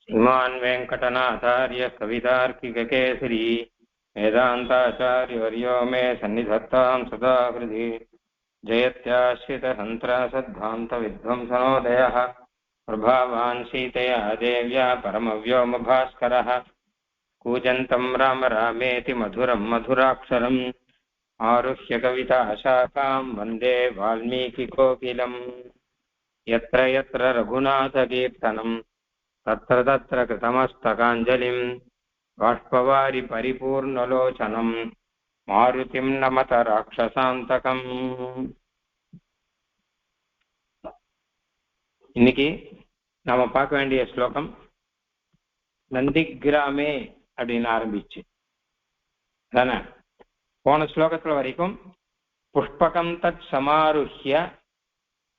श्रीमान् वेङ्कटनाथार्य कवितार्किककेसरी वेदान्ताचार्यवर्यो मे सन्निधत्तां सदा हृदि जयत्याश्रितहन्त्रासद्धान्तविध्वंसनोदयः प्रभावान् सीतया देव्या परमव्योमभास्करः कूजन्तं राम रामेति मधुरं मधुराक्षरम् आरुह्य कविताशाखां वन्दे वाल्मीकिकोकिलम् यत्र यत्र रघुनाथकीर्तनम् तत्र तत्र कृतमस्तकाञ्जलिं बाष्पवारि परिपूर्णलोचनं मारुतिं नमत राक्षसान्तकम्. இன்னைக்கு நாம பார்க்க வேண்டிய ஸ்லோகம் நந்திகிராமே அப்படின்னு ஆரம்பிச்சு தானே. போன ஸ்லோகத்துல வரைக்கும் புஷ்பகம் தத் சமாருஹ்ய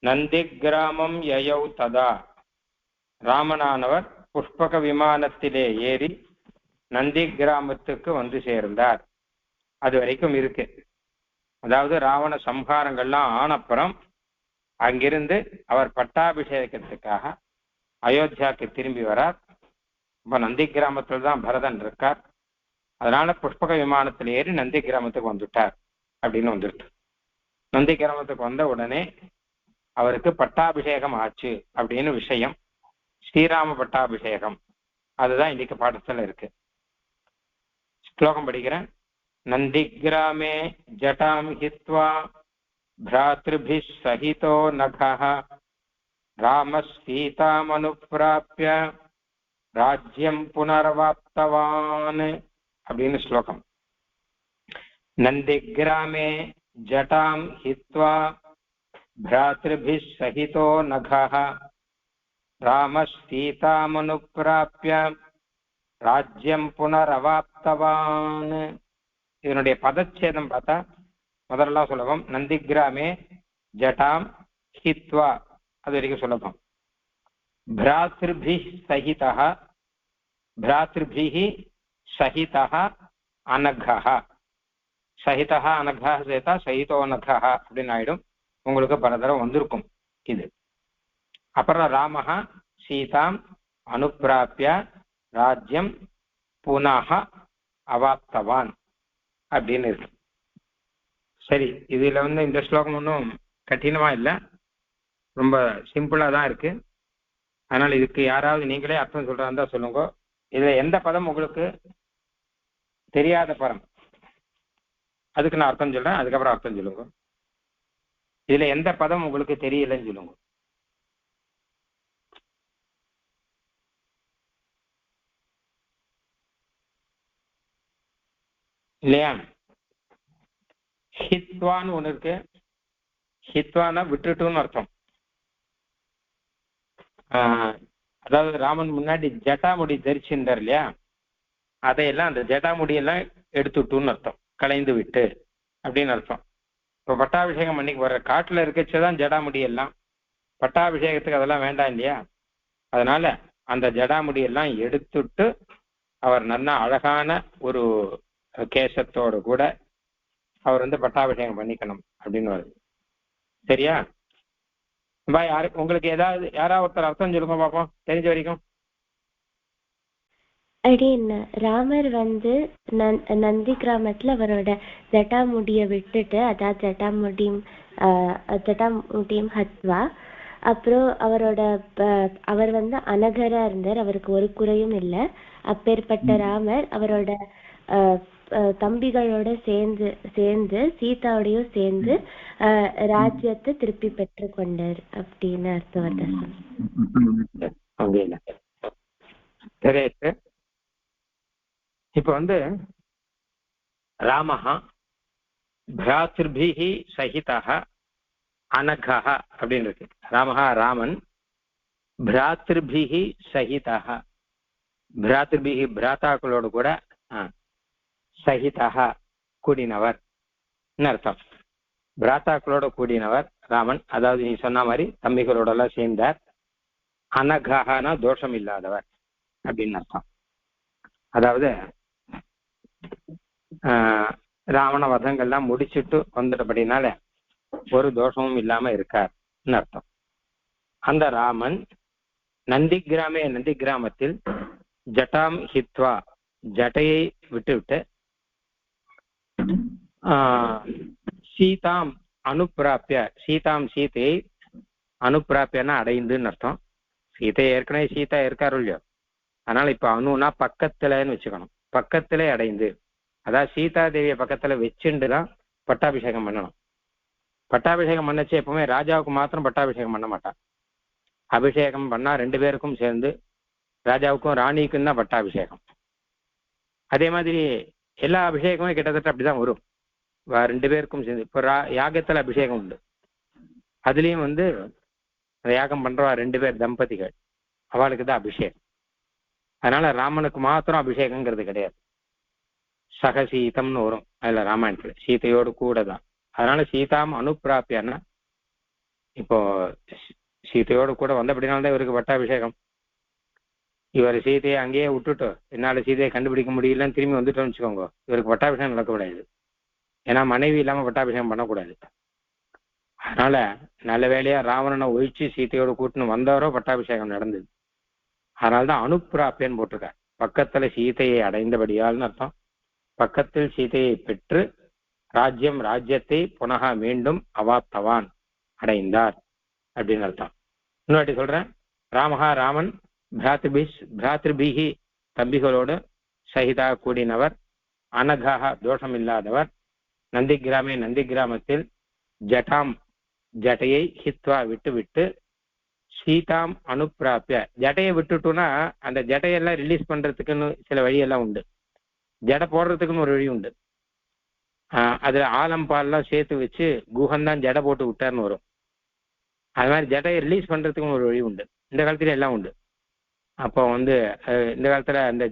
நந்திகிராமம் யயௌ ததா, ராமனானவர் புஷ்பக விமானத்திலே ஏறி நந்தி கிராமத்துக்கு வந்து சேர்ந்தார். அது வரைக்கும் இருக்கு. அதாவது ராவண சம்ஹாரங்கள்லாம் ஆனப்புறம் அங்கிருந்து அவர் பட்டாபிஷேகத்துக்காக அயோத்தியாவுக்கு திரும்பி வரார். இப்ப நந்தி கிராமத்துல தான் பரதன் இருக்கார். அதனால புஷ்பக விமானத்தில் ஏறி நந்தி கிராமத்துக்கு வந்துட்டார் அப்படின்னு வந்துட்டு, நந்தி கிராமத்துக்கு வந்த உடனே அவருக்கு பட்டாபிஷேகம் ஆச்சு அப்படின்னு விஷயம். ஸ்ரீராம பட்டாபிஷேகம், அதுதான் இன்னைக்கு பாடத்துல இருக்கு. ஸ்லோகம் படிக்கிறேன். நந்திகிராமே ஜட்டாம் ஹித்வா भ्रातृभिः सहितो नखः रामः सीताम् अनुप्राप्य राज्यं पुनर्वाप्तवान् அப்படின்னு ஸ்லோகம். நந்திகிராமே ஜட்டாம் ஹித்வா भ्रातृभिः सहितो नखः रामः सीताम् अनुप्राप्य राज्यं पुनरवाप्तवान्. இதனுடைய பதச்சேதம் பார்த்தா முதல்லாம் சுலபம். நந்திகிராமே ஜட்டாம் ஹித்வா, அது வரைக்கும் சுலபம். பிராத்ருபிஹ் சஹிதஹ, பிராத்ருபிஹி சஹிதஹ அனகஹ, சஹிதஹ அனகஹ சேர்த்தா சஹிதோ அனகஹ அப்படின்னு ஆயிடும். உங்களுக்கு பல தடவை வந்திருக்கும் இது. அப்புறம் ராமஹ சீதாம் அனுப்பிராப்பிய ராஜ்யம் புனஹ அவாப்தவான் அப்படின்னு இருக்கு. சரி, இதுல இந்த ஸ்லோகம் ஒன்றும் கடினமா இல்லை, ரொம்ப சிம்பிளா தான் இருக்கு. அதனால இதுக்கு யாராவது நீங்களே அர்த்தம் சொல்றாருந்தா சொல்லுங்க. இதுல எந்த பதம் உங்களுக்கு தெரியாத பதம், அதுக்கு நான் அர்த்தம் சொல்றேன், அதுக்கப்புறம் அர்த்தம் சொல்லுங்க. இதுல எந்த பதம் உங்களுக்கு தெரியலன்னு சொல்லுங்க. இல்லையா? ஹித்வான்னு ஒண்ணு இருக்கு. ஹித்வானா விட்டுட்டுன்னு அர்த்தம். அதாவது ராமன் முன்னாடி ஜட்டாமுடி தரிச்சிருந்தார் இல்லையா, அதையெல்லாம் அந்த ஜட்டாமுடியெல்லாம் எடுத்துட்டுன்னு அர்த்தம், கலைந்து விட்டு அப்படின்னு அர்த்தம். இப்போ பட்டாபிஷேகம் அன்னைக்கு வர்ற காட்டுல இருக்கச்சதான் ஜடாமுடி எல்லாம், பட்டாபிஷேகத்துக்கு அதெல்லாம் வேண்டாம் இல்லையா. அதனால அந்த ஜடாமுடியெல்லாம் எடுத்துட்டு அவர் நல்ல அழகான ஒரு கேசத்தோடு கூட அவர் பட்டாபிஷேகம் பண்ணிக்கணும் அப்படின்னு வருது. சரியா? யாரு உங்களுக்கு யாராவது ஒருத்தர் அர்த்தம் சொல்லுங்க பாப்போம், தெரிஞ்ச வரைக்கும். ராமர் நந்தி கிராமத்துல அவரோட ஜட்டாமுடிய விட்டுட்டு, அதாவது ஜட்டாமுடியும் ஹத்வா, அப்புறம் அவர் அனகரா இருந்தார், அவருக்கு ஒரு குறையும் இல்லை. அப்பேற்பட்ட ராமர் அவரோட தம்பிகளோட சேர்ந்து சீதாவோடையும் சேர்ந்து ராஜ்யத்தை திருப்பி பெற்று கொண்டார் அப்படின்னு அர்த்தம். இப்ப ராமஹா பிராத்ருபிஹி சஹிதஹ அனகஹ அப்படின்னு இருக்கு. ராமஹா ராமன், பிராத்ருபிஹி சஹிதஹ, பிராத்ருபிஹி பிராத்தாக்களோடு கூட, சஹிதஹ கூடினவர் அர்த்தம். பிராத்தாக்களோட கூடினவர் ராமன், அதாவது நீ சொன்ன மாதிரி தம்பிகளோட எல்லாம் சேர்ந்தார். அனகஹனா தோஷம் இல்லாதவர் அப்படின்னு அர்த்தம். அதாவது ராவண வதங்கள்லாம் முடிச்சுட்டு வந்துட்டபடினால ஒரு தோஷமும் இல்லாம இருக்கார்னு அர்த்தம். அந்த ராமன் நந்தி கிராமத்தில் ஜட்டாம் ஹித்வா, ஜட்டையை விட்டுவிட்டு சீதாம் அனுப்பிராப்பிய, சீதாம் சீதையை அனுப்பிராப்பியன்னா அடைந்துன்னு அர்த்தம். சீதை ஏற்கனவே சீதா இருக்காரு இல்லையோ, அதனால இப்ப அணுனா பக்கத்துலன்னு வச்சுக்கணும். பக்கத்திலே அடைந்து, அதாவது சீதா தேவியை பக்கத்துல வச்சுட்டு தான் பட்டாபிஷேகம் பண்ணணும். பட்டாபிஷேகம் பண்ணச்சு எப்பவுமே ராஜாவுக்கு மாத்திரம் பட்டாபிஷேகம் பண்ண மாட்டான். அபிஷேகம் பண்ணா 2 பேருக்கும் சேர்ந்து, ராஜாவுக்கும் ராணிக்கும் தான் பட்டாபிஷேகம். அதே மாதிரி எல்லா அபிஷேகமும் கிட்டத்தட்ட அப்படிதான் வரும், 2 பேருக்கும் சேர்ந்து. இப்போ யாகத்துல அபிஷேகம் உண்டு, அதுலயும் அந்த யாகம் பண்றவா 2 பேர் தம்பதிகள், அவளுக்கு தான் அபிஷேகம். அதனால ராமனுக்கு மாத்திரம் அபிஷேகங்கிறது கிடையாது. சகசீதம்னு வரும் அதுல ராமாயணத்துல, சீதையோடு கூட தான். அதனால சீதாம் அனுப்பிராப்பியன்னா இப்போ சீதையோடு கூட வந்த அப்படின்னால்தான் இவருக்கு பட்டாபிஷேகம். இவர் சீதையை அங்கேயே விட்டுட்டு என்னால சீதையை கண்டுபிடிக்க முடியலன்னு திரும்பி வந்துட்டோம்னு வச்சுக்கோங்க, இவருக்கு பட்டாபிஷேகம் நடக்கக்கூடாது. ஏன்னா மனைவி இல்லாம பட்டாபிஷேகம் பண்ணக்கூடாது. அதனால நல்ல வேலையா ராவணனை ஒழிச்சு சீதையோடு கூட்டுன்னு வந்தாரோ பட்டாபிஷேகம் நடந்தது. அதனால்தான் அனுப்பிராப்பியன்னு போட்டிருக்கார். பக்கத்துல சீதையை அடைந்தபடியால்னு அர்த்தம். பக்கத்தில் சீதையை பெற்று ராஜ்யம் ராஜ்யத்தை புனகா மீண்டும் அவாப்தவான் அடைந்தார் அப்படின்னு அர்த்தம். இன்னொரு சொல்றேன், ராமஹா ராமன் பிராத்ருபிஹி தம்பிகளோடு சகிதா கூடினவர், அனகாக தோஷம் இல்லாதவர், நந்தி கிராமத்தில் ஜட்டாம் ஜட்டையை ஹித்வா விட்டு சீதாம் அனுப்பிராப்பிய, ஜட்டையை விட்டுட்டோம்னா அந்த ஜட்டையெல்லாம் ரிலீஸ் பண்றதுக்குன்னு சில வழியெல்லாம் உண்டு. ஜடை போடுறதுக்குன்னு ஒரு வழி உண்டு. அதுல ஆலம்பால்லாம் சேர்த்து வச்சு குஹந்தான் ஜடை போட்டு விட்டார்னு வரும். அது மாதிரி ஜட்டையை ரிலீஸ் பண்றதுக்குன்னு ஒரு வழி உண்டு. இந்த காலத்துல எல்லாம் உண்டு. அப்போ இந்த காலத்துல அந்த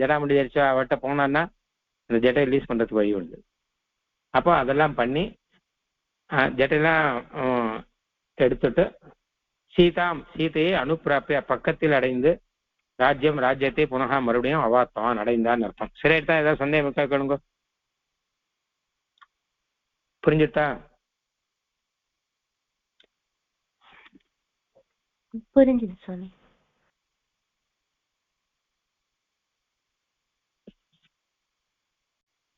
ஜடா முடிஞ்சிருச்சா அவட்ட போனான்னா அந்த ஜட்டையை ரிலீஸ் பண்றதுக்கு வழி உண்டு. அப்போ அதெல்லாம் பண்ணி ஜட்டையெல்லாம் எடுத்துட்டு சீதையை அனுப்பிராப்பிய பக்கத்தில் அடைந்து ராஜ்யத்தை புனகா மறுபடியும் அவாத்தான் அடைந்தான்னு அர்த்தம். சரியாயிட்டா? ஏதாவது சந்தேகம் கேளுங்க. புரிஞ்சுட்டா? புரிஞ்சுது சுவாமி.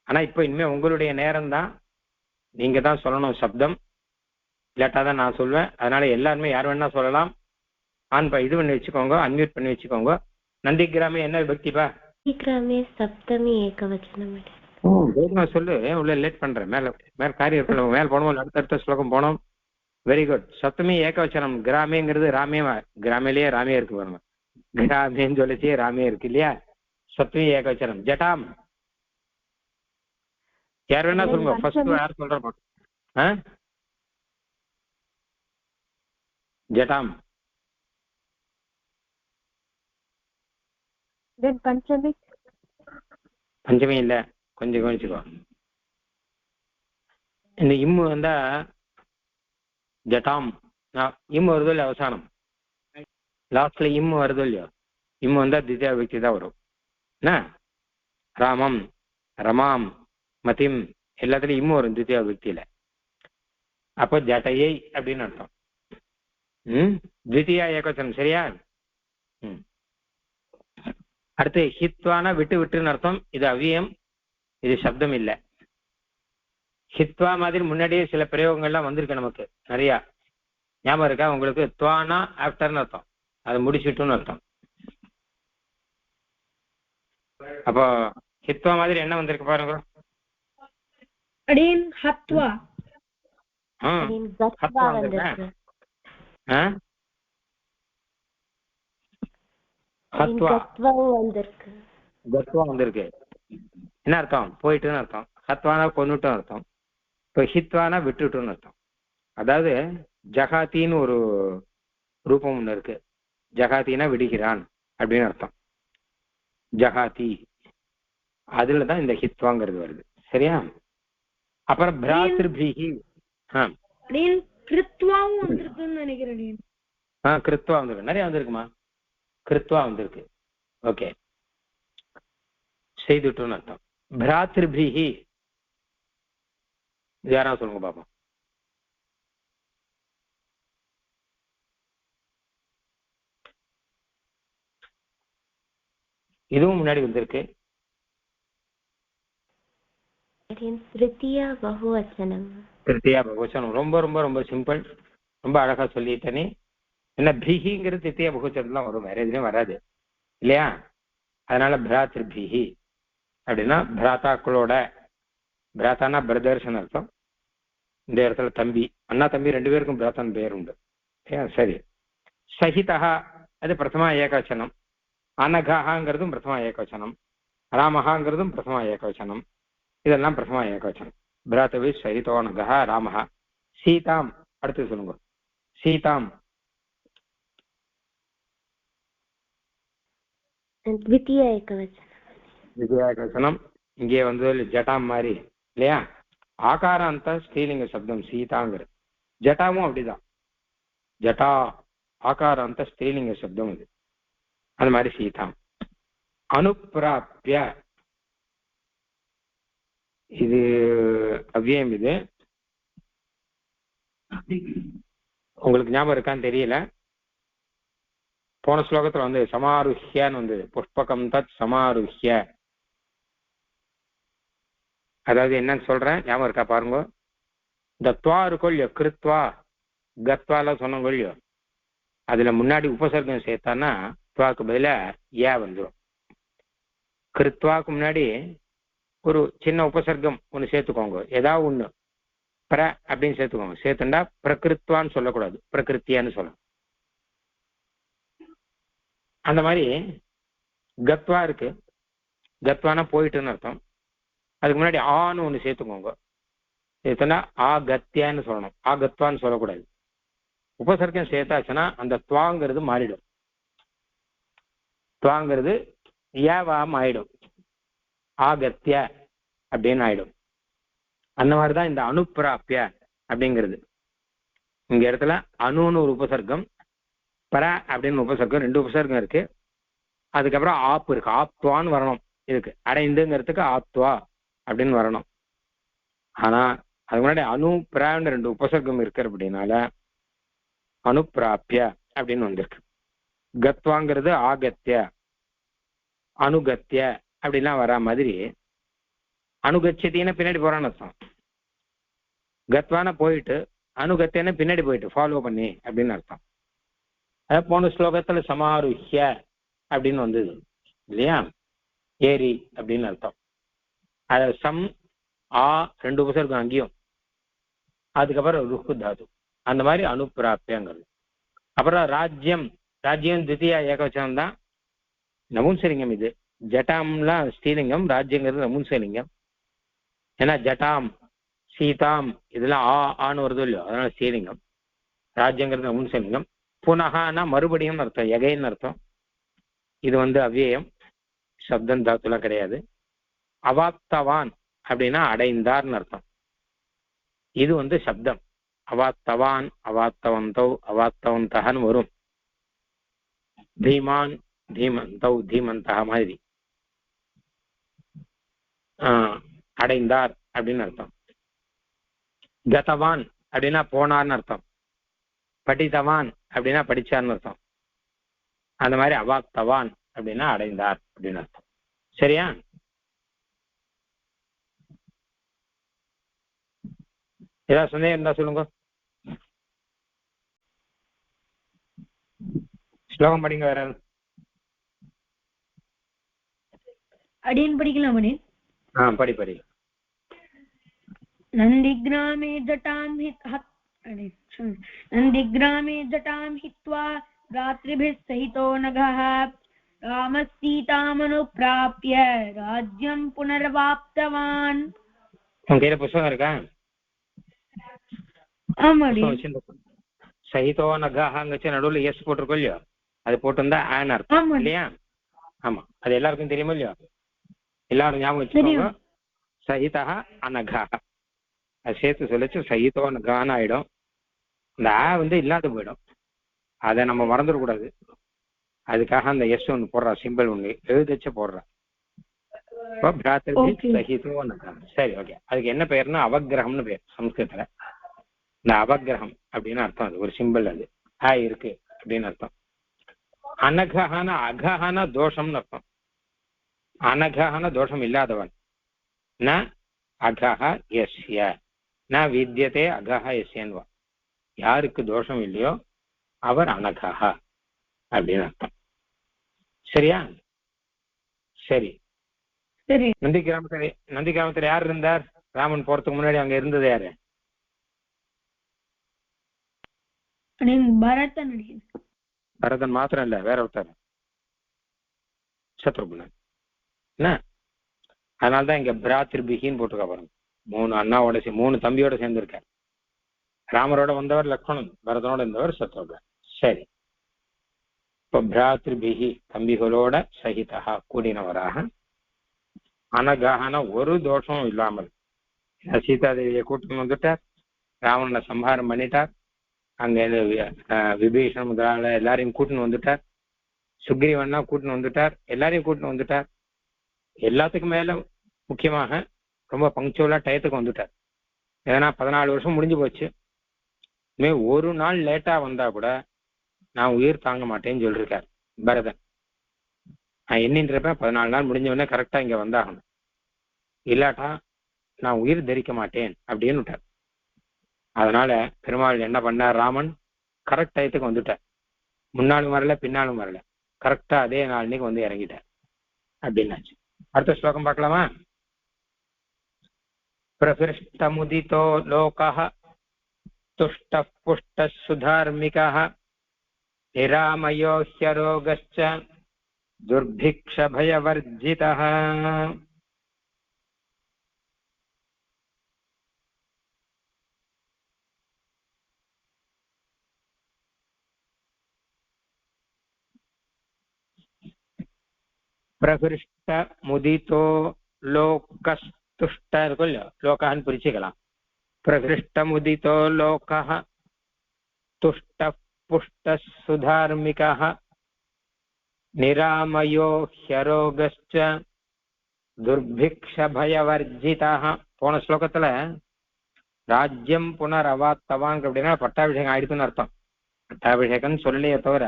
ஆனா இப்ப இனிமே உங்களுடைய நேரம் தான், நீங்க தான் சொல்லணும் சப்தம், இல்லாட்டாதான் நான் சொல்வேன். அதனால எல்லாருமே யார் வேணா சொல்லலாம். இது பண்ணி வச்சுக்கோங்க, அன்மியூட் பண்ணி வச்சுக்கோங்க. நந்தி கிராமே என்ன விபக்திப்பா? கிராமே சப்தமி ஏகவச்சனம். சொல்லு, உள்ள லேட் பண்றேன். மேல காரியம் இருக்கல, மேல போனோம், அடுத்தடுத்த ஸ்லோகம் போனோம். Very good. சப்தமி ஏகவச்சனம். கிராமேங்கிறது ராமே, கிராமேலயே ராமே இருக்கு பாருங்க. கிராமேன்னு சொல்லிச்சே ராமே இருக்கு இல்லையா? சப்தமி ஏகவச்சனம். ஜட்டாம் யார் வேணா சொல்லுங்க. ஃபர்ஸ்ட் யார் சொல்ற? ஜட்டாம். பஞ்சமி இல்ல, கொஞ்சம் கவனிச்சுக்கோ. இந்த இம்மு வந்தா ஜட்டாம், இம்மு வருதோ இல்லையா? அவசானம் லாஸ்ட்ல இம்மு வருதோ இல்லையோ? இம்மு வந்தா தித்யா விபக்தி தான் வரும். என்ன? ராமம், ரமாம், மதிம் எல்லாத்துலயும் இம்மு வரும் தித்யா விபக்தியில. அப்போ ஜட்டையை அப்படின்னு அர்த்தம். தித்தியா ஏகவச்சனம். சரியா? அடுத்து ஹித்வானா விட்டுன்னு அர்த்தம். இது அவ்வியம், இது சப்தம் இல்லை. ஹித்வா மாதிரி முன்னாடியே சில பிரயோகங்கள்லாம் வந்திருக்கு நமக்கு நிறைய. ஞாபகம் இருக்கா உங்களுக்கு? துவானா ஆஃப்டர்னு அர்த்தம், அது முடிச்சுட்டுன்னு அர்த்தம். அப்போ ஹித்வா மாதிரி என்ன வந்திருக்கு பாருங்க. ஹத்வா வந்திருக்கு. என்ன அர்த்தம்? போயிட்டுன்னு அர்த்தம். ஹத்வானா கொன்னுட்டும் அர்த்தம். இப்போ ஹித்வானா விட்டுட்டுன்னு அர்த்தம். அதாவது ஜகாத்தின்னு ஒரு ரூபம் ஒண்ணு இருக்கு. ஜகாத்தினா விடுகிறான் அப்படின்னு அர்த்தம். ஜகாதி, அதுலதான் இந்த ஹித்வாங்கிறது வருது. சரியா? அப்புறம் பிராத்ருபிஹி கிருத்வாவும் வந்திருக்குன்னு நினைக்கிறேன். கிருத்வா வந்திருக்கு, நிறைய வந்திருக்குமா? கிருத்வா வந்திருக்கு. ஓகே, செய்துட்டுன்னு அர்த்தம். பிராத்ருபிஹி யாரா சொல்லுங்க பாப்போம். இதுவும் முன்னாடி வந்திருக்கு. திருத்தியா பகுவச்சனம். திருத்தியா பகுவச்சனம் ரொம்ப ரொம்ப ரொம்ப சிம்பிள், ரொம்ப அழகா சொல்லிட்டேனே. என்ன பிரிஹிங்கிறது திருத்தியா பகுவச்சனம்லாம் வரும், வேற எதுலையும் வராது இல்லையா? அதனால பிராத்ருபிஹி அப்படின்னா பிராத்தாக்களோட, பிராத்தானா பிரதர்ஸ்னு அர்த்தம். இந்த இடத்துல தம்பி, அண்ணா தம்பி ரெண்டு பேருக்கும் பிராத்தான் பேர் உண்டு. சரி. சஹிதா அது பிரதமா ஏகவச்சனம். அனகாங்கிறதும் பிரதமா ஏகவச்சனம். ராமஹாங்கிறதும் பிரதமா ஏகவச்சனம். இதெல்லாம் பிரதமா ஏகவச்சனம். பிராத்தவி சஹிதோ நகா ராமஹா. சீதாம் அடுத்து சொல்லுங்க. சீதாம் த்விதீய ஏகவச்சனம். த்விதீய ஏகவச்சனம். இங்கே வந்து ஜட்டாம் மாதிரி இல்லையா? ஆகாராந்த ஸ்ரீலிங்க சப்தம் சீதாங்கிற. ஜட்டாவும் அப்படிதான், ஜட்டா ஆகாராந்த ஸ்ரீலிங்க சப்தம் இது. அது மாதிரி சீதாம். அனுப்பிராப்பிய இது அவ்வியம். இது உங்களுக்கு ஞாபகம் இருக்கான்னு தெரியல. போன ஸ்லோகத்துல வந்து சமாருஹ்யன்னு வந்தது. புஷ்பகம் தத் சமாருஹ்ய. அதாவது என்னன்னு சொல்றேன், ஞாபகம் இருக்கா பாருங்க. இந்த துவா இருக்கொள்ளியோ, கிருத்வா கத்வால சொன்ன கொள்ளியோ, அதுல முன்னாடி உபசர்க்கம் சேர்த்தான்னா துவாக்கு பதில ஏ வந்துடும். கிருத்வாக்கு முன்னாடி ஒரு சின்ன உபசர்க்கம் ஒன்று சேர்த்துக்கோங்க, ஏதாவது ஒண்ணு பிர அப்படின்னு சேர்த்துக்கோங்க. சேர்த்துண்டா பிரகிருத்வான்னு சொல்லக்கூடாது, பிரகிருத்தியான்னு சொல்லணும். அந்த மாதிரி கத்வா இருக்கு, கத்வானா போயிட்டுன்னு அர்த்தம். அதுக்கு முன்னாடி ஆன்னு ஒன்று சேர்த்துக்கோங்க. சேர்த்துனா ஆ கத்தியான்னு சொல்லணும், ஆ கத்வான்னு சொல்லக்கூடாது. உபசர்க்கம் சேர்த்தாச்சுன்னா அந்த துவாங்கிறது மாறிடும், துவாங்கிறது ஏவாம் ஆயிடும், ஆகத்திய அப்படின்னு ஆயிடும். அந்த மாதிரிதான் இந்த அனுப்பிராப்பிய அப்படிங்கிறது. இங்க இடத்துல அணுன்னு ஒரு உபசர்க்கம், பர அப்படின்னு உபசர்க்கம், ரெண்டு உபசர்க்கம் இருக்கு. அதுக்கப்புறம் ஆப்பு இருக்கு, ஆப்துவான்னு வரணும். இதுக்கு அடைந்துங்கிறதுக்கு ஆப்துவா அப்படின்னு வரணும். ஆனா அதுக்கு முன்னாடி அனுப்பிரான்னு ரெண்டு உபசர்க்கம் இருக்கு அப்படின்னால அனுப்பிராப்பிய அப்படின்னு வந்திருக்கு. கத்வாங்கிறது ஆகத்திய, அனுகத்திய அப்படிலாம் வரா மாதிரி. அனுகச்சதின்னு பின்னாடி போறான்னு அர்த்தம். கத்வான போயிட்டு, அனுகத்தியன்னு பின்னாடி போயிட்டு ஃபாலோ பண்ணி அப்படின்னு அர்த்தம். அதாவது போன ஸ்லோகத்துல சமாருஹ்ய அப்படின்னு வந்தது இல்லையா? ஏரி அப்படின்னு அர்த்தம். அது சம் ஆ ரெண்டு உபசர்க்கம் அங்கேயும், அதுக்கப்புறம் ருஹு தாது. அந்த மாதிரி அனுப்பிராப்பியங்கிறது. அப்புறம் ராஜ்யம், ராஜ்யம் தித்தியா ஏகவச்சனம் தான், நபும்சலிங்கம். இது ஜட்டாம்லாம் ஸ்ரீலிங்கம், ராஜ்யங்கிறது நபும்சலிங்கம். ஏன்னா ஜட்டாம் சீதாம் இதெல்லாம் ஆன்னு வருது இல்லையோ, அதனால ஸ்ரீலிங்கம். ராஜ்யங்கிறது நபும்சலிங்கம். புனகானா மறுபடியும் அர்த்தம், எகைன்னு அர்த்தம். இது வந்து அவ்வியம், சப்தம் தாத்துலாம் கிடையாது. அவாப்தவான் அப்படின்னா அடைந்தார்னு அர்த்தம். இது வந்து சப்தம். அவாத்தவான், அவாத்தவந்தௌ, அவாத்தவந்தகன்னு வரும். தீமான், தீமந்தௌ, தீமந்தக மாதிரி அடைந்தார் அப்படின்னு அர்த்தம். கதவான் அப்படின்னா போனார்னு அர்த்தம். படித்தவான் அப்படின்னா படிச்சார்னு அர்த்தம். அந்த மாதிரி அவாப்தவான் அப்படின்னா அடைந்தார் அப்படின்னு அர்த்தம். சரியா? ஏதாவது சந்தேகம் இருந்தா சொல்லுங்க. ஸ்லோகம் படிங்க. வேற அடியன் படிக்கலாம் அடியன். படி படி. நந்திகிராமே ஜட்டாம் நந்திகிராமே ஜட்டாம் ஹித்வா ராத்ரிபிः सहितो नघः ராமசீதாமனுப்ராப்ய ராஜ்யம் புனரவாப்தவான். உங்க கையில புஸ்தகம் இருக்கா? ஆமாடி. சஹிதோ நகாஹாங்கச்சு நடுவில் எஸ் போட்டிருக்கோம் இல்லையோ, அது போட்டிருந்தா ஆன் அர்த்தம் இல்லையா? ஆமா, அது எல்லாருக்கும் தெரியுமா இல்லையோ? எல்லாரும் ஞாபகம் வச்சுக்கோங்க. சஹிதா அனகா அது சேர்த்து சொல்லிச்சு சஹிதோ நகான்னு ஆயிடும். இந்த ஆ வந்து இல்லாத போயிடும், அதை நம்ம மறந்துடக்கூடாது. அதுக்காக அந்த எஸ் ஒன்று போடுறா, சிம்பிள் ஒன்று எழுதிச்சு போடுறா. சஹிதோ நகா. சரி, ஓகே. அதுக்கு என்ன பெயர்னா அவக்கிரகம்னு பேர் சம்ஸ்கிருதத்துல. இந்த அவக்கிரகம் அப்படின்னு அர்த்தம். அது ஒரு சிம்பிள், அது ஆ இருக்கு அப்படின்னு அர்த்தம். அனகஹான அகஹான தோஷம்னு அர்த்தம். அனகன தோஷம் இல்லாதவன். ந அகஹ யஸ்ய ந வித்யதே அகஹ யஸ்யன்வா. யாருக்கு தோஷம் இல்லையோ அவர் அனகஹ அப்படின்னு அர்த்தம். சரியா? சரி. சரி. நந்தி கிராமத்துல யார் இருந்தார்? ராமன் போறதுக்கு முன்னாடி அங்க இருந்தது யாரு? பரதன். பரதன் மாத்திரம் இல்ல, வேற ஒருத்தர், சத்ருகுணன். என்ன? அதனால்தான் இங்க பிராத்திருபிகின்னு போட்டிருக்கா பாருங்க. 3 அண்ணாவோட 3 தம்பியோட சேர்ந்திருக்கார். ராமரோட வந்தவர் லக்ஷ்மணன், பரதனோட இருந்தவர் சத்ருகுணன். சரி. இப்ப பிராத்திருபிகி தம்பிகளோட சகிதா கூடினவராக, அனகஹன ஒரு தோஷமும் இல்லாமல் சீதாதேவியை கூட்டின்னு வந்துட்டார். ராவணனை சம்ஹாரம் பண்ணிட்டார். அங்க விபீஷன் முதலாள எல்லாரையும் கூட்டின்னு வந்துட்டார். சுக்ரீவன்னா கூட்டின்னு வந்துட்டார். எல்லாரையும் கூட்டின்னு வந்துட்டார். எல்லாத்துக்கும் மேல முக்கியமாக ரொம்ப பங்க்சுவலா டயத்துக்கு வந்துட்டார். ஏன்னா 14 வருஷம் முடிஞ்சு போச்சு. ஒரு நாள் லேட்டா வந்தா கூட நான் உயிர் தாங்க மாட்டேன்னு சொல்லிருக்கார் பரதன். நான் எண்ணின்றப்ப 14 நாள் முடிஞ்சவொடனே கரெக்டா இங்க வந்தாகணும், இல்லாட்டா நான் உயிர் தரிக்க மாட்டேன் அப்படின்னு விட்டார். அதனால பெருமாள் என்ன பண்ணார்? ராமன் கரெக்ட் டயத்துக்கு வந்துட்டார். முன்னாலும் வரல, பின்னாலும் வரல, கரெக்டா அதே நாளைக்கு வந்து இறங்கிட்டார் அப்படின்னாச்சு. அடுத்த ஸ்லோகம் பார்க்கலாமா? பிரகிருஷ்டமுதிதோ லோகः துஷ்டः புஷ்டः சுதார்மிகः நிராமயோ ஹ்யரோகஸ்ச துர்பிக்ஷ பயவர்ஜிதः. பிரகிருஷ்ட முதிதோ லோகஸ்துஷ்ட இருக்கும் இல்லையோ, லோகான்னு பிரிச்சுக்கலாம். பிரகிருஷ்ட முதிதோ லோகः துஷ்ட புஷ்ட சுதார்மிகः நிராமயோ ஹ்யரோகஸ்ச துர்பிக்ஷ பயவர்ஜிதः. போன ஸ்லோகத்துல ராஜ்யம் புனரவாத்தவாங்க அப்படின்னா பட்டாபிஷேகம் ஆயிடுச்சுன்னு அர்த்தம். பட்டாபிஷேகம் சொல்லலையே தவிர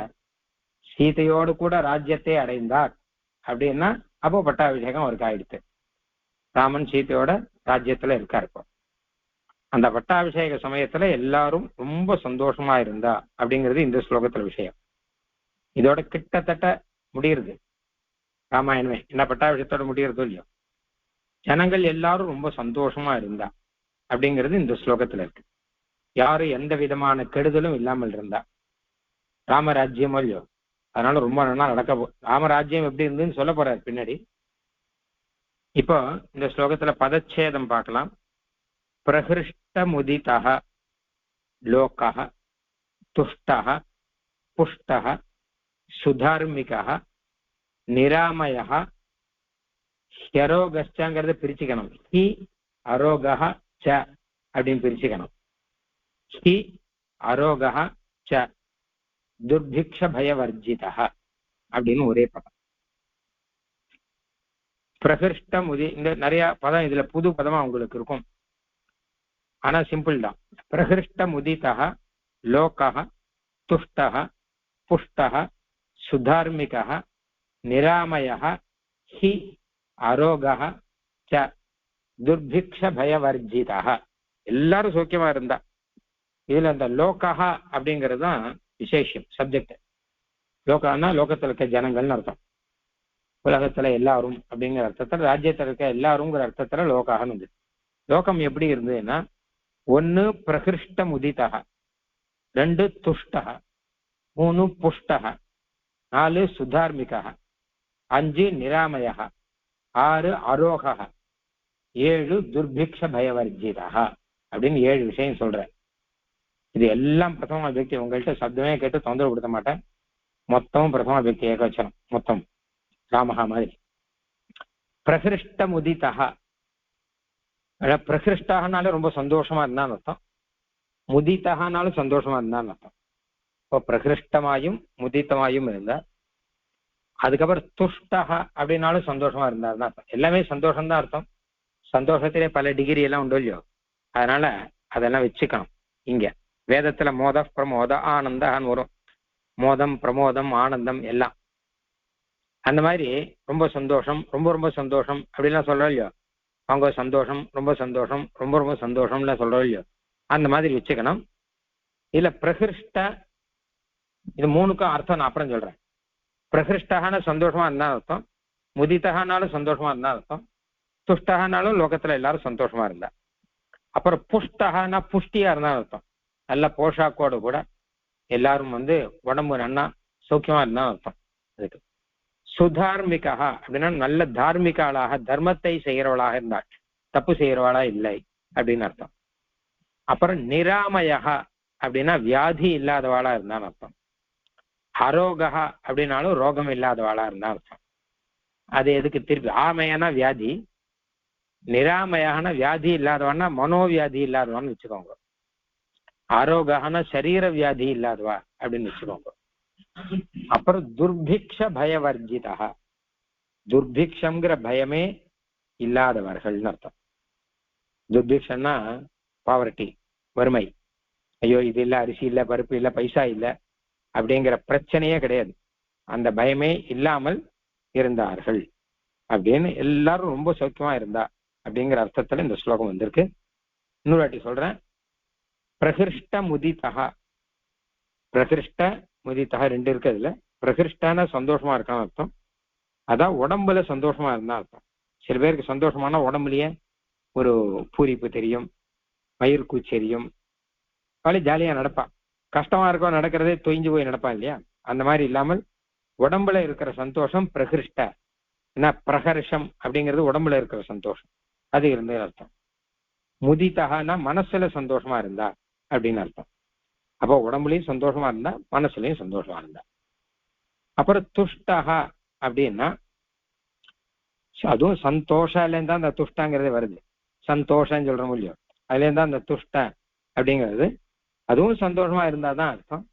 சீதையோடு கூட ராஜ்யத்தை அடைந்தார் அப்படின்னா அப்போ பட்டாபிஷேகம் அவருக்கு ஆயிடுச்சு. ராமன் சீதையோட ராஜ்யத்துல இருக்காரு. இப்போ அந்த பட்டாபிஷேக சமயத்துல எல்லாரும் ரொம்ப சந்தோஷமா இருந்தா அப்படிங்கிறது இந்த ஸ்லோகத்துல விஷயம். இதோட கிட்டத்தட்ட முடியுது ராமாயணமே. என்ன பட்டாபிஷேகத்தோட முடியறதோ இல்லையோ, ஜனங்கள் எல்லாரும் ரொம்ப சந்தோஷமா இருந்தா அப்படிங்கிறது இந்த ஸ்லோகத்துல இருக்கு. யாரும் எந்த விதமான கெடுதலும் இல்லாமல் இருந்தா. ராமராஜ்யமோ இல்லையோ, அதனால ரொம்ப நல்லா நடக்க ராமராஜ்யம் எப்படி இருந்துன்னு சொல்ல போறாரு பின்னாடி. இப்போ இந்த ஸ்லோகத்துல பதச்சேதம் பார்க்கலாம். பிரகிருஷ்ட முதிதः லோகः துஷ்டः புஷ்டः சுதார்மிகः நிராமயः ஹ்யரோகஸ்சங்கிறத பிரிச்சுக்கணும். ஹி அரோகः ச அப்படின்னு பிரிச்சுக்கணும். ஹி அரோகः ச துர்பிக்ஷ பயவர்ஜிதः அப்படின்னு ஒரே பதம். பிரகிருஷ்ட முதி, இந்த நிறைய பதம் இதுல புது பதமா உங்களுக்கு இருக்கும், ஆனா சிம்பிள் தான். பிரகிருஷ்ட முதிதः லோகः துஷ்டः புஷ்டः சுதார்மிகः நிராமயः ஹி அரோகः ச துர்பிக்ஷ பயவர்ஜிதः. எல்லாரும் சௌக்கியமா இருந்தா. இதுல அந்த லோகஹா அப்படிங்கிறது தான் விசேஷம், சப்ஜெக்ட். லோகான்னா லோகத்துல இருக்க ஜனங்கள்னு அர்த்தம். உலகத்துல எல்லாரும் அப்படிங்கிற அர்த்தத்துல, ராஜ்யத்துல இருக்க எல்லாருங்கிற அர்த்தத்துல லோகான்னு வந்து. லோகம் எப்படி இருந்ததுன்னா, 1 பிரகிருஷ்ட முதிதः, 2 துஷ்டः, 3 புஷ்டः, 4 சுதார்மிகः, 5 நிராமயः, 6 அரோகः, 7 துர்பிக்ஷ பயவர்ஜிதः அப்படின்னு 7 விஷயம் சொல்றேன். இது எல்லாம் பிரதம விபக்தி. உங்கள்கிட்ட சப்தமே கேட்டு தொந்தரவு கொடுத்த மாட்டேன். மொத்தமும் பிரதம விபக்தி ஏகவச்சனம், மொத்தம் ராமஹா மாதிரி. பிரகிருஷ்ட முதிதः, பிரகிருஷ்டாகனாலும் ரொம்ப சந்தோஷமா இருந்தான்னு அர்த்தம், முதிதகனாலும் சந்தோஷமா இருந்தான்னு அர்த்தம். இப்போ பிரகிருஷ்டமாயும் முதித்தமாயும் இருந்தா. அதுக்கப்புறம் துஷ்டக அப்படின்னாலும் சந்தோஷமா இருந்தாருன்னா அர்த்தம். எல்லாமே சந்தோஷம்தான் அர்த்தம். சந்தோஷத்திலே பல டிகிரி எல்லாம் உண்டு இல்லையோ, அதனால அதெல்லாம் வச்சுக்கணும். இங்க வேதத்துல மோத பிரமோத ஆனந்தான்னு வரும். மோதம் பிரமோதம் ஆனந்தம் எல்லாம். அந்த மாதிரி ரொம்ப சந்தோஷம், ரொம்ப ரொம்ப சந்தோஷம் அப்படின்லாம் சொல்றோம் இல்லையோ, அவங்க சந்தோஷம், ரொம்ப சந்தோஷம், ரொம்ப ரொம்ப சந்தோஷம்லாம் சொல்றோம் இல்லையோ, அந்த மாதிரி வச்சுக்கணும். இல்ல பிரகிருஷ்ட, இது மூணுக்கும் அர்த்தம் நான் அப்புறம் சொல்றேன். பிரகிருஷ்டகான சந்தோஷமா இருந்தா அர்த்தம், முதித்தகானாலும் சந்தோஷமா இருந்தா அர்த்தம், துஷ்டகானாலும் லோகத்துல எல்லாரும் சந்தோஷமா இருந்தா. அப்புறம் புஷ்டகானா புஷ்டியா இருந்தா அர்த்தம், நல்ல போஷாக்கோடு கூட எல்லாரும் உடம்பு நன்னா சௌக்கியமா இருந்தா அர்த்தம். அதுக்கு சுதார்மிகா அப்படின்னா நல்ல தார்மிகாளாக, தர்மத்தை செய்கிறவளாக இருந்தாள், தப்பு செய்கிறவளா இல்லை அப்படின்னு அர்த்தம். அப்புறம் நிராமயா அப்படின்னா வியாதி இல்லாதவாளா இருந்தான்னு அர்த்தம். அரோகா அப்படின்னாலும் ரோகம் இல்லாதவாளா இருந்தா அர்த்தம். அது எதுக்கு திருப்பி ஆமையான வியாதி, நிராமயான வியாதி இல்லாதவான்னா மனோவியாதி இல்லாதவான்னு வச்சுக்கோங்க. ஆரோகான சரீர வியாதி இல்லாதவா அப்படின்னு வச்சுக்கோங்க. அப்புறம் துர்பிக்ஷ பயவர்ஜிதா, துர்பிக்ஷங்கிற பயமே இல்லாதவர்கள்னு அர்த்தம். துர்பிக்ஷன்னா பாவர்ட்டி, வறுமை, ஐயோ இது இல்லை, அரிசி இல்லை, பருப்பு இல்லை, பைசா இல்லை அப்படிங்கிற பிரச்சனையே கிடையாது, அந்த பயமே இல்லாமல் இருந்தார்கள் அப்படின்னு எல்லாரும் ரொம்ப சௌக்கியமா இருந்தா அப்படிங்கிற அர்த்தத்துல இந்த ஸ்லோகம் வந்திருக்கு. இன்னொரு வாட்டி சொல்றேன். பிரகிருஷ்ட முதிதா, பிரகிருஷ்ட முதிதா ரெண்டு இருக்கு. அதுல பிரகிருஷ்டான சந்தோஷமா இருக்கான்னு அர்த்தம், அதான் உடம்புல சந்தோஷமா இருந்தா அர்த்தம். சில பேருக்கு சந்தோஷமான உடம்புலயே ஒரு பூரிப்பு தெரியும், மயிர் கூச்சரியும், அவளே ஜாலியா நடப்பான். கஷ்டமா இருக்கும் நடக்கிறதே தொய்ஞ்சு போய் நடப்பான் இல்லையா, அந்த மாதிரி இல்லாமல் உடம்புல இருக்கிற சந்தோஷம் பிரகிருஷ்ட. ஏன்னா பிரகர்ஷம் அப்படிங்கிறது உடம்புல இருக்கிற சந்தோஷம், அது இருந்தே அர்த்தம். முதிதகான்னா மனசுல சந்தோஷமா இருந்தா அப்படின்னு அர்த்தம். அப்போ உடம்புலயும் சந்தோஷமா இருந்தா, மனசுலயும் சந்தோஷமா இருந்தா. அப்புறம் துஷ்டகா அப்படின்னா அதுவும் சந்தோஷாலேருந்து தான் அந்த துஷ்டாங்கிறதே வருது. சந்தோஷம்னு சொல்றோம் இல்லையோ, அதுலேருந்து தான் அந்த துஷ்ட அப்படிங்கிறது. அதுவும் சந்தோஷமா இருந்தாதான் அர்த்தம்.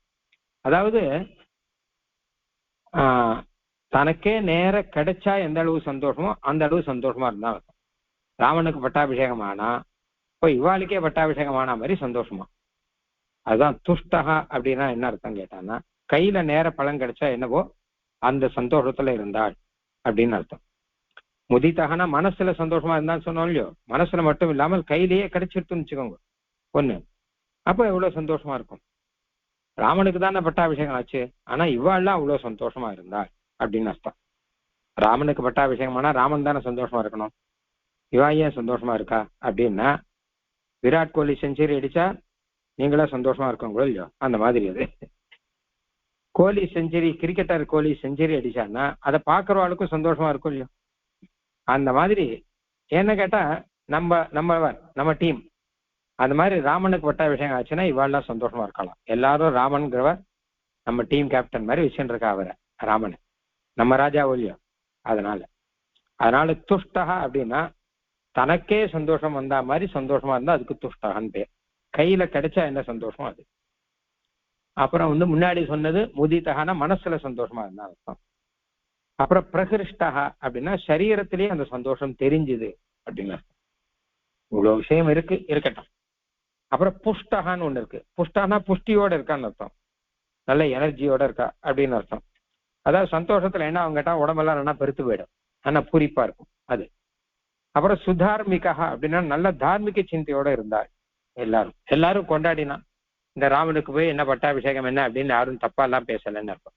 அதாவது தனக்கே நேர கிடைச்சா எந்த அளவு சந்தோஷமோ அந்த அளவு சந்தோஷமா இருந்தா அர்த்தம். ராவனுக்கு பட்டாபிஷேகம் ஆனா இப்போ இவாளுக்கே பட்டாபிஷேகம் ஆனா மாதிரி சந்தோஷமா, அதுதான் துஷ்டகா அப்படின்னா என்ன அர்த்தம் கேட்டான்னா, கையில நேர பலன் கிடைச்சா என்னவோ அந்த சந்தோஷத்துல இருந்தாள் அப்படின்னு அர்த்தம். முதித்தகனா மனசுல சந்தோஷமா இருந்தான்னு சொன்னோம் இல்லையோ, மனசுல மட்டும் இல்லாமல் கையிலேயே கிடைச்சிட்டுன்னு வச்சுக்கோங்க ஒண்ணு, அப்போ எவ்வளவு சந்தோஷமா இருக்கும். ராமனுக்கு தானே பட்டாபிஷேகம் ஆச்சு, ஆனா இவாள்லாம் அவ்வளவு சந்தோஷமா இருந்தாள் அப்படின்னு அர்த்தம். ராமனுக்கு பட்டாபிஷேகம் ஆனா ராமன் தானே சந்தோஷமா இருக்கணும், இவா ஏன் சந்தோஷமா இருக்கா அப்படின்னா, விராட் கோலி செஞ்சுரி அடிச்சா நீங்களா சந்தோஷமா இருக்கோங்களோ இல்லையோ, அந்த மாதிரி அது. கோலி செஞ்சுரி, கிரிக்கெட்டர் கோலி செஞ்சுரி அடிச்சான்னா அதை பார்க்கறவாளுக்கும் சந்தோஷமா இருக்கும் இல்லையோ, அந்த மாதிரி. என்ன கேட்டா நம்ம டீம் அந்த மாதிரி ராமனுக்கு பட்டாபிஷேகம் ஆச்சுன்னா இவாள்லாம் சந்தோஷமா இருக்கலாம். எல்லாரும் ராமன்கிறவர் நம்ம டீம் கேப்டன் மாதிரி வச்சுட்டு இருக்கா அவரை, ராமன் நம்ம ராஜா ஒல்லியோ. அதனால துஷ்டகா அப்படின்னா தனக்கே சந்தோஷம் வந்தா மாதிரி சந்தோஷமா இருந்தா அதுக்கு துஷ்டகான்னு பேர். கையில கிடைச்சா என்ன சந்தோஷம் அது. அப்புறம் முன்னாடி சொன்னது முதித்தகான மனசுல சந்தோஷமா இருந்தா அர்த்தம். அப்புறம் பிரகிருஷ்டகா அப்படின்னா சரீரத்திலேயே அந்த சந்தோஷம் தெரிஞ்சுது அப்படின்னு அர்த்தம். இவ்வளவு விஷயம் இருக்கட்டும். அப்புறம் புஷ்டகான்னு ஒண்ணு இருக்கு. புஷ்டகனா புஷ்டியோட இருக்கான்னு அர்த்தம், நல்ல எனர்ஜியோட இருக்கா அப்படின்னு அர்த்தம். அதாவது சந்தோஷத்துல என்ன அவங்க கேட்டா உடம்பெல்லாம் நல்லா பெருத்து போயிடும், ஆனா பூரிப்பா இருக்கும் அது. அப்புறம் சுதார்மிகா அப்படின்னா நல்ல தார்மிக சிந்தையோட இருந்தாள். எல்லாரும் கொண்டாடினா, இந்த ராமனுக்கு போய் என்ன பட்டாபிஷேகம் என்ன அப்படின்னு யாரும் தப்பா எல்லாம் பேசலன்னு அர்த்தம்.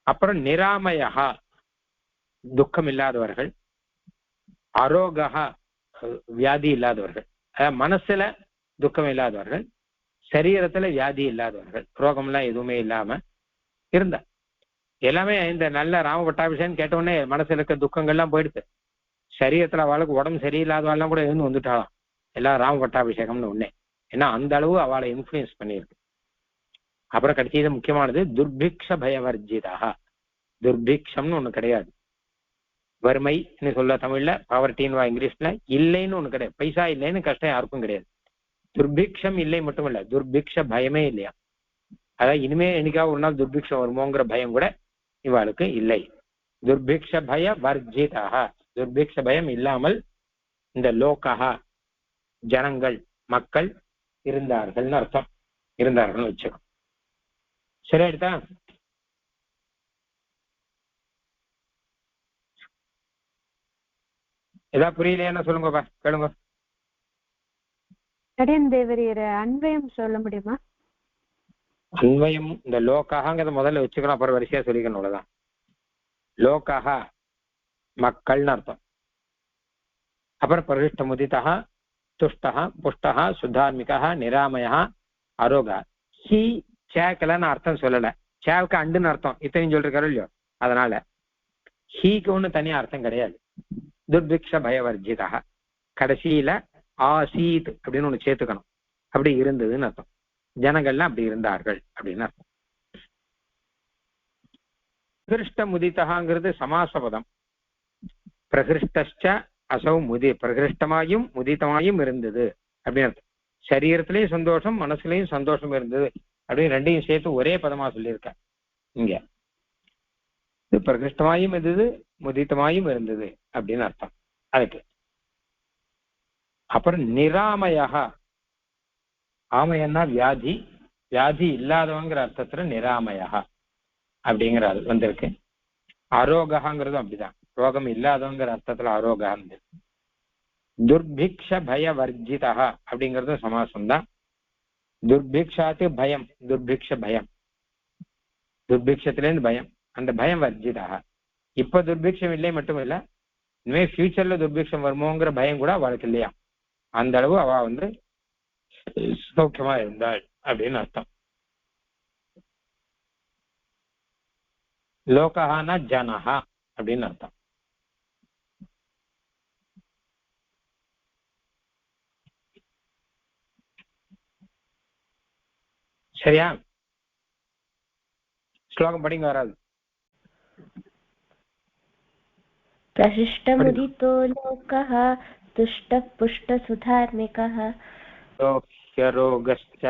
அப்புறம் நிராமயா துக்கம் இல்லாதவர்கள், அரோகா வியாதி இல்லாதவர்கள், மனசுல துக்கம் இல்லாதவர்கள், சரீரத்துல வியாதி இல்லாதவர்கள், ரோகம்லாம் எதுவுமே இல்லாம இருந்தா. எல்லாமே இந்த நல்ல ராம பட்டாபிஷேகம் கேட்ட உடனே மனசுல இருக்க துக்கங்கள்லாம் போயிடுது. சரீரத்துல அவளுக்கு உடம்பு சரியில்லாதவாள்லாம் கூட இருந்து வந்துட்டாலாம் எல்லாம் ராம பட்டாபிஷேகம்னு ஒண்ணே. ஏன்னா அந்த அளவு அவளை இன்ஃபுளுயன்ஸ் பண்ணியிருக்கு. அப்புறம் கடைசியில முக்கியமானது துர்பிக்ஷ பயவர்ஜிதா. துர்பிக்ஷம்னு ஒண்ணு கிடையாது. வறுமைன்னு சொல்ல தமிழ்ல, பாவர்ட்டின்னு இங்கிலீஷ்ல. இல்லைன்னு ஒண்ணு கிடையாது, பைசா இல்லைன்னு கஷ்டம் யாருக்கும் கிடையாது. துர்பிக்ஷம் இல்லை மட்டும் இல்ல, துர்பிக்ஷ பயமே இல்லையா. அதாவது இனிமே என்னைக்காவது ஒரு நாள் துர்பிக்ஷம் வருமோங்கிற பயம் கூட இவாளுக்கு இல்லை. துர்பிக்ஷ பய வர்ஜிதா, துர்பிக்ஷ பயம் இல்லாமல் இந்த லோகா ஜனங்கள் மக்கள் இருந்தார்கள்னு அர்த்தம். இருந்தார்கள்னு வச்சுக்கோ. சரியாயிடுதா? ஏதாவது புரியலையா சொல்லுங்கப்பா, கேளுங்க. கடையன் தேவரையர் அன்வயம் சொல்ல முடியுமா? அன்வயம் இந்த லோகாங்கிறத முதல்ல வச்சுக்கணும், அப்புறம் வரிசையா சொல்லிக்கணும், அவ்வளவுதான். லோகா மக்கள்னு அர்த்தம். அப்புறம் பிரகிஷ்ட முதிதா, துஷ்டா, புஷ்டா, சுத்தார்மிகா, நிராமயா, அரோகா. ஹி சேக்கலன்னு அர்த்தம் சொல்லல, சேவுக்கு அண்டுன்னு அர்த்தம் இத்தனையும் சொல்லிருக்காரு இல்லையோ, அதனால ஹீக்கு ஒண்ணு தனியா அர்த்தம் கிடையாது. துர்பிக்ஷ பயவர்ஜிதா, கடைசியில ஆசீத் அப்படின்னு ஒண்ணு சேர்த்துக்கணும், அப்படி இருந்ததுன்னு அர்த்தம். ஜனங்கள்லாம் அப்படி இருந்தார்கள் அப்படின்னு அர்த்தம். பிரகிருஷ்ட முதிதகாங்கிறது சமாசபதம். பிரகிருஷ்ட அசௌ முதி, பிரகிருஷ்டமாயும் முதிதமாயும் இருந்தது அப்படின்னு அர்த்தம். சரீரத்திலையும் சந்தோஷம், மனசுலையும் சந்தோஷம் இருந்தது அப்படின்னு ரெண்டையும் சேர்த்து ஒரே பதமா சொல்லியிருக்க இங்க. இது பிரகிருஷ்டமாயும் இருந்தது, முதித்தமாயும் இருந்தது அப்படின்னு அர்த்தம் அதுக்கு. அப்புறம் நிராமயா, ஆமையன்னா வியாதி, வியாதி இல்லாதவங்கிற அர்த்தத்துல நிராமயா அப்படிங்கிற வந்திருக்கு. அரோகாங்கிறதும் அப்படிதான், ரோகம் இல்லாதவங்கிற அர்த்தத்துல அரோகா இருந்திருக்கு. துர்பிக்ஷ பய வர்ஜிதா அப்படிங்கிறதும் சமாசம் தான். துர்பிக்ஷாத்து பயம், துர்பிக்ஷ பயம், துர்பிக்ஷத்திலேருந்து பயம், அந்த பயம் வர்ஜிதா. இப்ப துர்பிக்ஷம் இல்லை மட்டும் இல்ல, இனிமே ஃபியூச்சர்ல துர்பிக்ஷம் வருமோங்கிற பயம் கூட அவளுக்கு இல்லையா, அந்த அளவு அவ சௌக்கியமா இருந்தாள் அப்படின்னு அர்த்தம். லோகஹானா ஜனஹா அப்படின்னு அர்த்தம். சரியா? ஸ்லோகம் படிங்க, வராது. प्रशिष्टमुदितो लोकः तुष्टः पुष्टसुधार्मिकः ह्यरोगश्च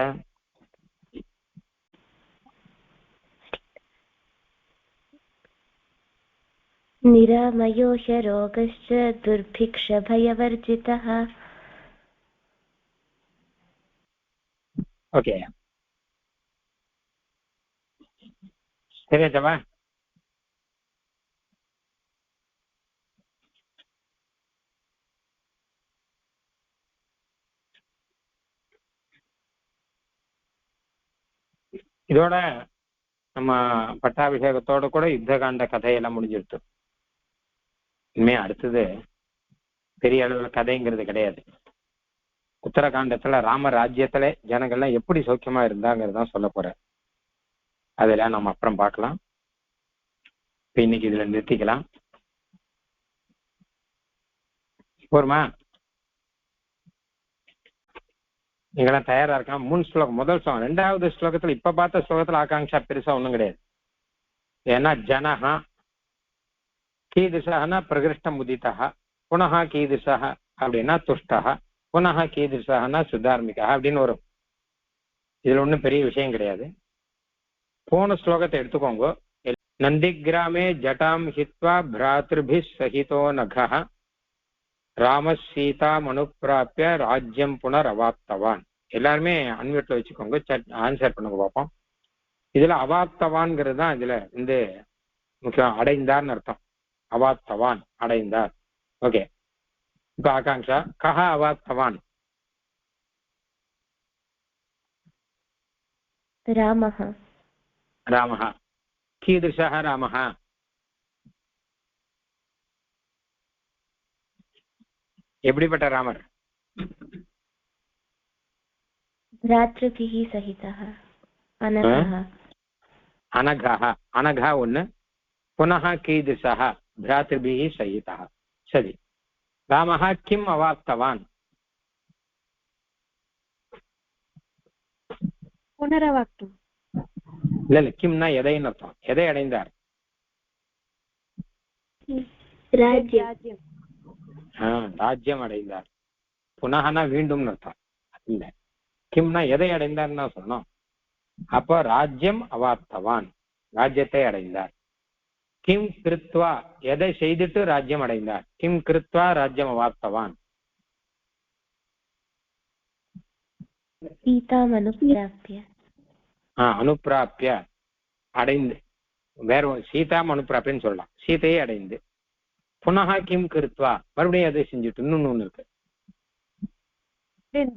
निरामयो ह्यरोगश्च दुर्भिक्षभयवर्जितः. ஓகே, சரியாச்சவா? இதோட நம்ம பட்டாபிஷேகத்தோட கூட யுத்தகாண்ட கதையெல்லாம் முடிஞ்சிருச்சு. இனிமே அடுத்தது பெரிய அளவுல கதைங்கிறது கிடையாது. உத்தரகாண்டத்துல ராம ராஜ்யத்துல ஜனங்கள்லாம் எப்படி சௌக்கியமா இருந்தாங்கிறதான் சொல்ல போறேன். அதெல்லாம் நம்ம அப்புறம் பார்க்கலாம். இப்ப இன்னைக்கு இதுல நிறுத்திக்கலாம். போருமா? நீங்களாம் தயாரா இருக்கலாம். 3 ஸ்லோகம், முதல் ஸ்லோகம். 2வது ஸ்லோகத்துல இப்ப பார்த்த ஸ்லோகத்துல ஆகாங்ஷா பெருசா ஒண்ணும் கிடையாது. ஏன்னா ஜனஹா கீதிருஷா பிரகிருஷ்ட முதிதா, புனஹா கீதிருஷா அப்படின்னா துஷ்டா, புனஹா கீதிருஷானா சுதார்மிகா அப்படின்னு வரும். இதுல ஒண்ணும் பெரிய விஷயம் கிடையாது. போன ஸ்லோகத்தை எடுத்துக்கோங்க. நந்திகிராமே ஜட்டாம் ஹித்வா பிராத்ருபி சகிதோ நகா ராம சீதா மனுப்பிராப்பிய ராஜ்யம் புனரவாப்தவான். எல்லாருமே அன்மியூட்ல வச்சுக்கோங்க, ஆன்சர் பண்ணுங்க பார்ப்போம். இதுல அவாப்தவான்ங்கிறது தான் இதுல வந்து முக்கியம். அடைந்தார்னு அர்த்தம். அவாப்தவான் அடைந்தார். ஓகே, இப்ப ஆகாங்ஷா கஹா அவாப்தவான்? रामः. ராமஹ. கீதृशः ராமஹ? எப்படிப்பட்ட ராமர்? भ्रातृभिः सहितः अनघः. अनघः. अनघः ஒண்ணு. पुनः कीदृशः? भ्रातृभिः सहितः. சரி, ராமஹ கிம் அவாப்தவான்? புனரவாப்தம். இல்ல கிம்னா எதைன்னு அர்த்தம். எதை அடைந்தார்? राज्यं. ராஜ்யம் அடைந்தார். புனகனா மீண்டும் அர்த்தம் இல்ல. கிம்னா எதை அடைந்தார்னா சொன்னோம். அப்போ ராஜ்யம் அவாப்தவான், ராஜ்யத்தை அடைந்தார். கிம் கிருத்வா, எதை செய்துட்டு ராஜ்யம் அடைந்தார்? கிம் கிருத்வா ராஜ்யம் அவாப்தவான்? सीताम् अनुप्राप्य. அனுப்பிராப்பிய அடைந்து, வேற சீதாம் அனுப்பிராப்பியன்னு சொல்லலாம். சீதையை அடைந்து. புனகா கிம் கிருத்வா, மறுபடியும் அதை செஞ்சுட்டு இன்னொன்னு இருக்கு.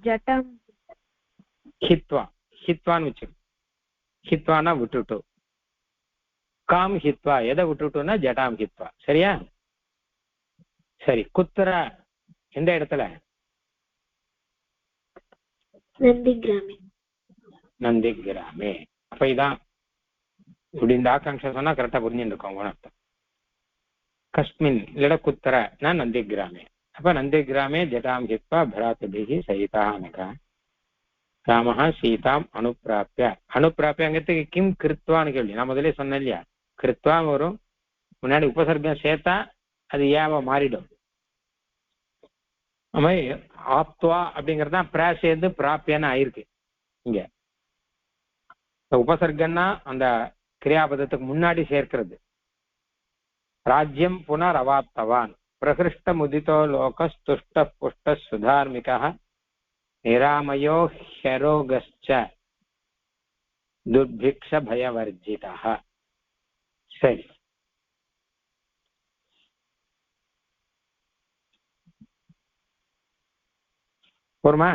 ஜட்டம் ஹித்வா, ஹித்வான்னு வச்சு, ஹித்வானா விட்டுட்டு, காம் ஹித்வா எதை விட்டுட்டோம்னா ஜட்டாம் ஹித்வா. சரியா? சரி. குத்திர எந்த இடத்துல? நந்திகிராமே. நந்திகிராமே. அப்ப இதான் இப்படி இந்த ஆகாங்ஷா சொன்னா கரெக்டா புரிஞ்சுட்டு இருக்கோம் அர்த்தம். கஸ்மின் இல்லட குத்திர நான் நந்திகிராமே. அப்ப நந்திகிராமே ஜட்டாம் ஹித்வா பராத்பிஹி சகிதா அனகா ராமஹ சீதாம் அனுப்பிராப்பிய. அனுப்பிராப்பியங்கிறதுக்கு கிம் கிருத்வான்னு கேள்வி. நான் முதலே சொன்னேன் இல்லையா, கிருத்வா வரும், முன்னாடி உபசர்க்கம் சேர்த்தா அது ஏவ மாறிடும். ஆப்துவா அப்படிங்கறதுதான் பிரா சேர்ந்து பிராப்பியன்னு ஆயிருக்கு. இங்க உபசர்க்கம்னா அந்த கிரியாபதத்துக்கு முன்னாடி சேர்க்கிறது. ராஜ்யம் புனரவாப்தவான் பிரகிருஷ்ட முதிதோ லோக துஷ்ட புஷ்ட சுதார்மிகா நிராமயோ ஹெரோகஸ்ச துர்பிக்ஷ பயவர்ஜிதா. சரி. போருமா?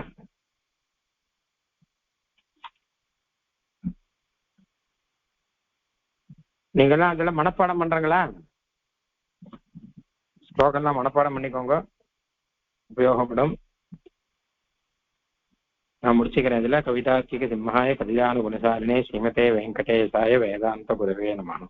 நீங்கெல்லாம் அதெல்லாம் மனப்பாடம் பண்றீங்களா? ஸ்லோகம்லாம் மனப்பாடம் பண்ணிக்கோங்க, உபயோகப்படும். நான் முடிச்சுக்கிறேன். இதுல கவிதார்க்கிக சிம்ஹாய கல்யாண குணசாலினே ஸ்ரீமதே வெங்கடேசாய வேதாந்த குருவே நமஹ.